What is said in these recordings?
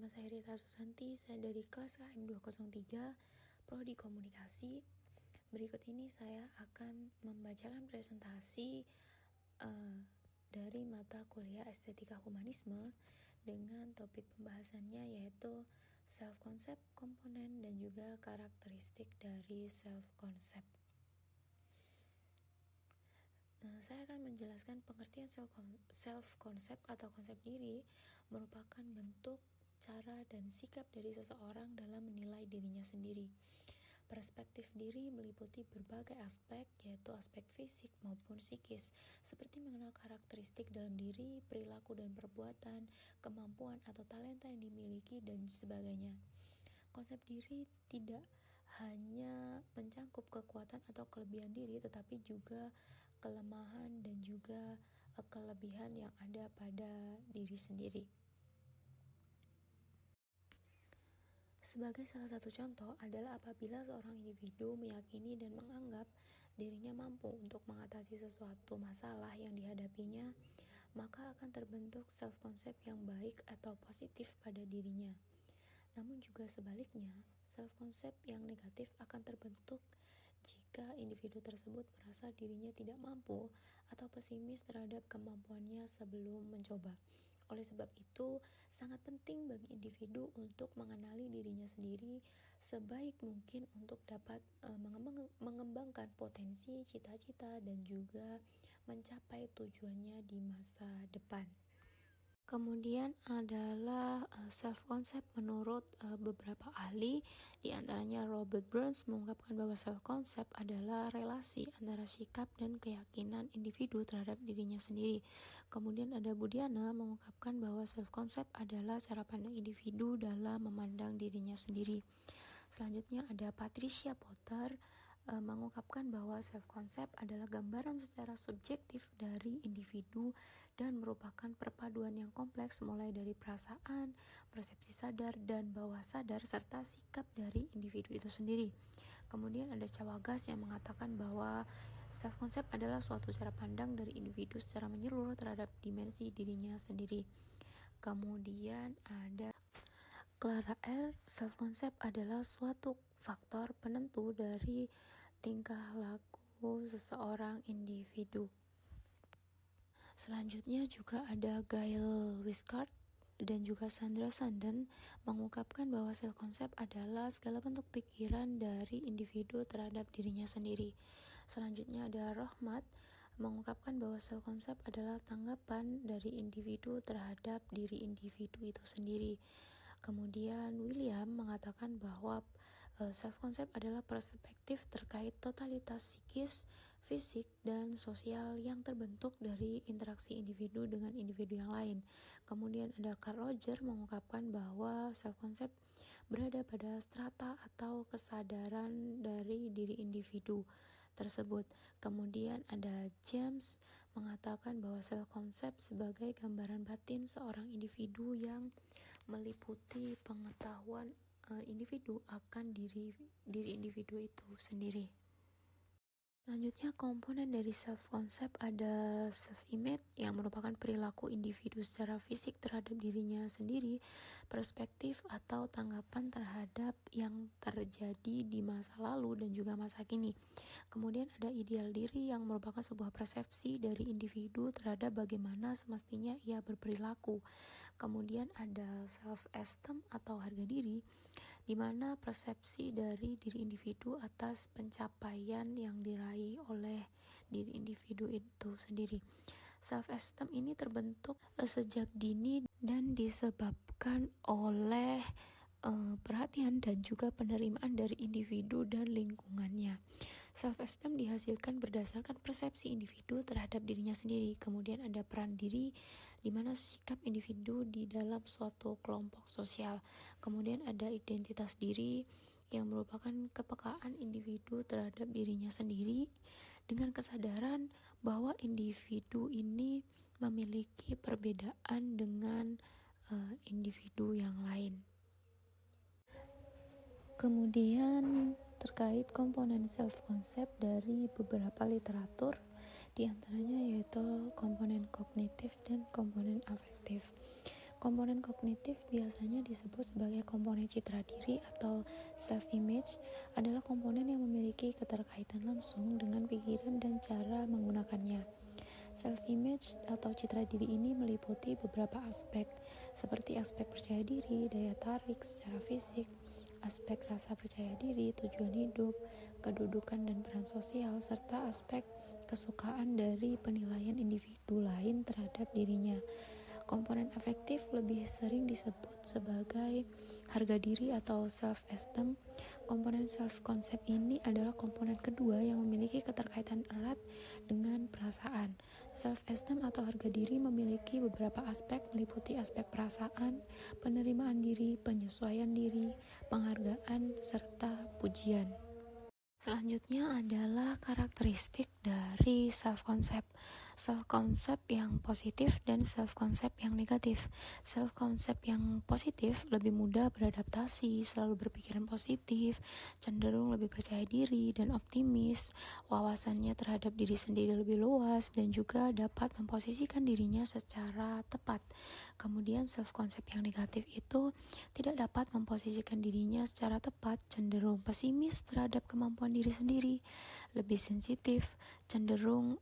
saya Rita Susanti, saya dari kelas KM 203, Prodi Komunikasi. Berikut ini saya akan membacakan presentasi dari mata kuliah Estetika Humanisme dengan topik pembahasannya yaitu self-concept, komponen, dan juga karakteristik dari self-concept. Saya akan menjelaskan pengertian self-concept atau konsep diri merupakan bentuk, cara, dan sikap dari seseorang dalam menilai dirinya sendiri. Perspektif diri meliputi berbagai aspek, yaitu aspek fisik maupun psikis, seperti mengenal karakteristik dalam diri, perilaku dan perbuatan, kemampuan atau talenta yang dimiliki, dan sebagainya. Konsep diri tidak hanya mencangkup kekuatan atau kelebihan diri, tetapi juga kelemahan dan juga kelebihan yang ada pada diri sendiri. Sebagai salah satu contoh adalah apabila seorang individu meyakini dan menganggap dirinya mampu untuk mengatasi sesuatu masalah yang dihadapinya, maka akan terbentuk self-concept yang baik atau positif pada dirinya. Namun juga sebaliknya, self-concept yang negatif akan terbentuk jika individu tersebut merasa dirinya tidak mampu atau pesimis terhadap kemampuannya sebelum mencoba. Oleh sebab itu, sangat penting bagi individu untuk mengenali dirinya sendiri sebaik mungkin untuk dapat mengembangkan potensi, cita-cita, dan juga mencapai tujuannya di masa depan. Kemudian adalah self-concept menurut beberapa ahli, di antaranya Robert Burns mengungkapkan bahwa self-concept adalah relasi antara sikap dan keyakinan individu terhadap dirinya sendiri. Kemudian ada Budiana mengungkapkan bahwa self-concept adalah cara pandang individu dalam memandang dirinya sendiri. Selanjutnya ada Patricia Potter mengungkapkan bahwa self-concept adalah gambaran secara subjektif dari individu dan merupakan perpaduan yang kompleks mulai dari perasaan, persepsi sadar, dan bawah sadar, serta sikap dari individu itu sendiri. Kemudian ada Chawagas yang mengatakan bahwa self-concept adalah suatu cara pandang dari individu secara menyeluruh terhadap dimensi dirinya sendiri. Kemudian ada Clara R. Self-concept adalah suatu faktor penentu dari tingkah laku seseorang individu. Selanjutnya juga ada Gail Wiscard dan juga Sandra Sanden mengungkapkan bahwa self-concept adalah segala bentuk pikiran dari individu terhadap dirinya sendiri. Selanjutnya ada Rohmat mengungkapkan bahwa self-concept adalah tanggapan dari individu terhadap diri individu itu sendiri. Kemudian William mengatakan bahwa self-concept adalah perspektif terkait totalitas psikis, fisik, dan sosial yang terbentuk dari interaksi individu dengan individu yang lain. Kemudian ada Carl Roger mengungkapkan bahwa self-concept berada pada strata atau kesadaran dari diri individu tersebut. Kemudian ada James mengatakan bahwa self-concept sebagai gambaran batin seorang individu yang meliputi pengetahuan individu akan diri individu itu sendiri. Selanjutnya, komponen dari self-concept ada self-image yang merupakan perilaku individu secara fisik terhadap dirinya sendiri, perspektif atau tanggapan terhadap yang terjadi di masa lalu dan juga masa kini. Kemudian ada ideal diri yang merupakan sebuah persepsi dari individu terhadap bagaimana semestinya ia berperilaku. Kemudian ada self-esteem atau harga diri, di mana persepsi dari diri individu atas pencapaian yang diraih oleh diri individu itu sendiri. Self-esteem ini terbentuk sejak dini dan disebabkan oleh perhatian dan juga penerimaan dari individu dan lingkungannya. Self-esteem dihasilkan berdasarkan persepsi individu terhadap dirinya sendiri. Kemudian ada peran diri, di mana sikap individu di dalam suatu kelompok sosial. Kemudian ada identitas diri yang merupakan kepekaan individu terhadap dirinya sendiri dengan kesadaran bahwa individu ini memiliki perbedaan dengan individu yang lain. Kemudian terkait komponen self-concept dari beberapa literatur, di antaranya yaitu komponen kognitif dan komponen afektif. Komponen kognitif biasanya disebut sebagai komponen citra diri atau self-image, adalah komponen yang memiliki keterkaitan langsung dengan pikiran dan cara menggunakannya. Self-image atau citra diri ini meliputi beberapa aspek, seperti aspek percaya diri, daya tarik secara fisik, aspek rasa percaya diri, tujuan hidup, kedudukan dan peran sosial, serta aspek kesukaan dari penilaian individu lain terhadap dirinya. Komponen afektif lebih sering disebut sebagai harga diri atau self-esteem. Komponen self-concept ini adalah komponen kedua yang memiliki keterkaitan erat dengan perasaan. Self-esteem atau harga diri memiliki beberapa aspek, meliputi aspek perasaan, penerimaan diri, penyesuaian diri, penghargaan, serta pujian. Selanjutnya adalah karakteristik dari self-concept. Self-concept yang positif dan self-concept yang negatif. Self-concept yang positif lebih mudah beradaptasi, selalu berpikiran positif, cenderung lebih percaya diri dan optimis, wawasannya terhadap diri sendiri lebih luas, dan juga dapat memposisikan dirinya secara tepat. Kemudian self-concept yang negatif itu tidak dapat memposisikan dirinya secara tepat, cenderung pesimis terhadap kemampuan diri sendiri, lebih sensitif, cenderung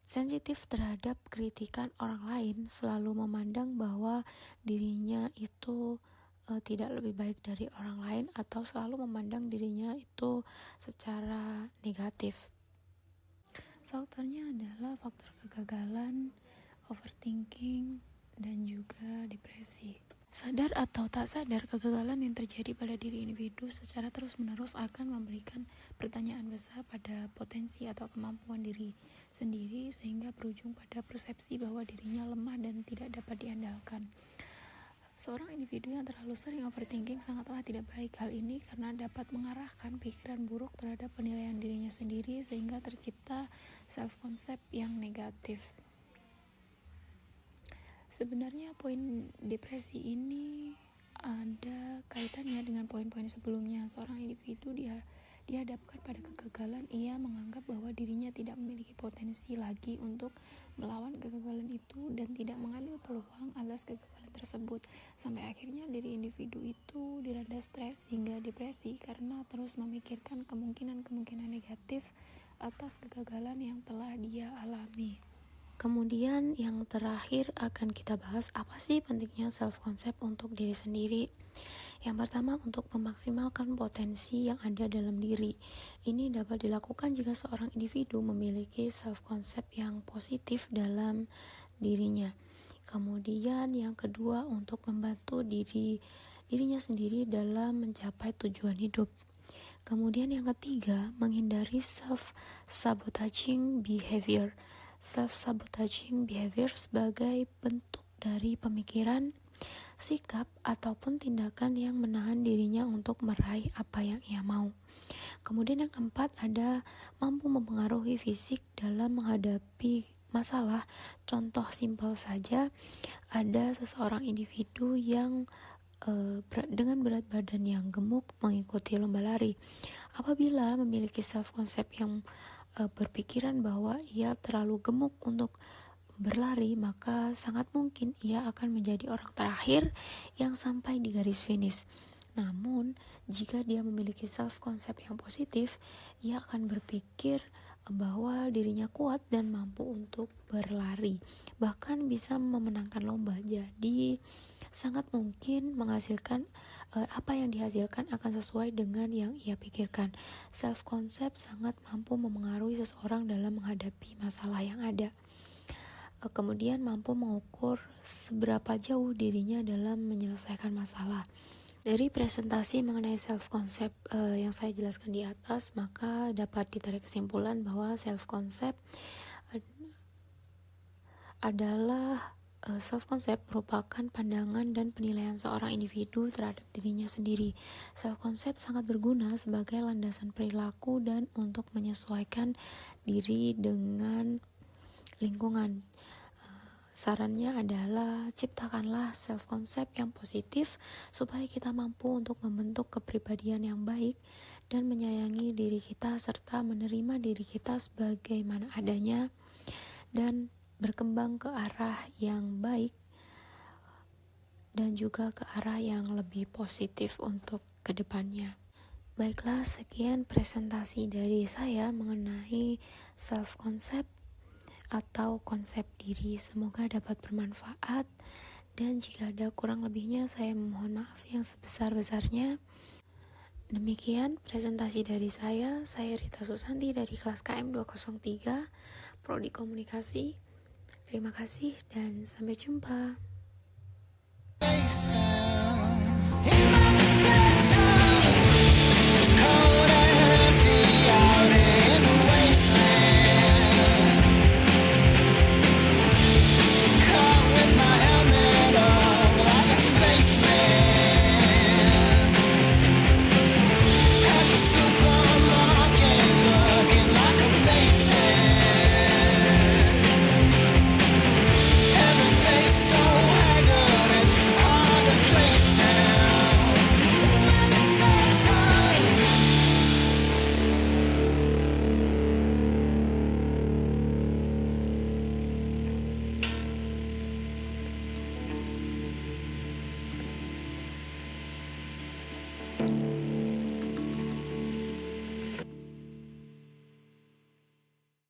sensitif terhadap kritikan orang lain, selalu memandang bahwa dirinya itu tidak lebih baik dari orang lain, atau selalu memandang dirinya itu secara negatif. Faktornya adalah faktor kegagalan, overthinking, dan juga depresi. Sadar atau tak sadar, kegagalan yang terjadi pada diri individu secara terus-menerus akan memberikan pertanyaan besar pada potensi atau kemampuan diri sendiri, sehingga berujung pada persepsi bahwa dirinya lemah dan tidak dapat diandalkan. Seorang individu yang terlalu sering overthinking sangatlah tidak baik. Hal ini karena dapat mengarahkan pikiran buruk terhadap penilaian dirinya sendiri, sehingga tercipta self-concept yang negatif. Sebenarnya poin depresi ini ada kaitannya dengan poin-poin sebelumnya. Seorang individu dihadapkan pada kegagalan, ia menganggap bahwa dirinya tidak memiliki potensi lagi untuk melawan kegagalan itu dan tidak mengambil peluang atas kegagalan tersebut. Sampai akhirnya diri individu itu dilanda stres hingga depresi karena terus memikirkan kemungkinan-kemungkinan negatif atas kegagalan yang telah dia alami. Kemudian yang terakhir akan kita bahas apa sih pentingnya self-concept untuk diri sendiri. Yang pertama, untuk memaksimalkan potensi yang ada dalam diri. Ini dapat dilakukan jika seorang individu memiliki self-concept yang positif dalam dirinya. Kemudian yang kedua, untuk membantu dirinya sendiri dalam mencapai tujuan hidup. Kemudian yang ketiga, menghindari self-sabotaging behavior. Self-sabotaging behavior sebagai bentuk dari pemikiran, sikap, ataupun tindakan yang menahan dirinya untuk meraih apa yang ia mau. Kemudian yang keempat ada mampu mempengaruhi fisik dalam menghadapi masalah. Contoh simpel saja, ada seseorang individu yang dengan berat badan yang gemuk mengikuti lomba lari. Apabila memiliki self-concept yang berpikiran bahwa ia terlalu gemuk untuk berlari, maka sangat mungkin ia akan menjadi orang terakhir yang sampai di garis finish. Namun, jika dia memiliki self-concept yang positif, ia akan berpikir bahwa dirinya kuat dan mampu untuk berlari, bahkan bisa memenangkan lomba. Jadi, sangat mungkin menghasilkan apa yang dihasilkan akan sesuai dengan yang ia pikirkan. Self-concept sangat mampu memengaruhi seseorang dalam menghadapi masalah yang ada. Kemudian mampu mengukur seberapa jauh dirinya dalam menyelesaikan masalah. Dari presentasi mengenai self-concept yang saya jelaskan di atas, maka dapat ditarik kesimpulan bahwa self-concept adalah self-concept merupakan pandangan dan penilaian seorang individu terhadap dirinya sendiri. Self-concept sangat berguna sebagai landasan perilaku dan untuk menyesuaikan diri dengan lingkungan. Sarannya adalah ciptakanlah self-concept yang positif supaya kita mampu untuk membentuk kepribadian yang baik dan menyayangi diri kita serta menerima diri kita sebagaimana adanya dan berkembang ke arah yang baik dan juga ke arah yang lebih positif untuk kedepannya. Baiklah, sekian presentasi dari saya mengenai self-concept atau konsep diri. Semoga dapat bermanfaat, dan jika ada kurang lebihnya saya mohon maaf yang sebesar-besarnya. Demikian presentasi dari saya Rita Susanti dari kelas KM 203 Prodi Komunikasi. Terima kasih dan sampai jumpa.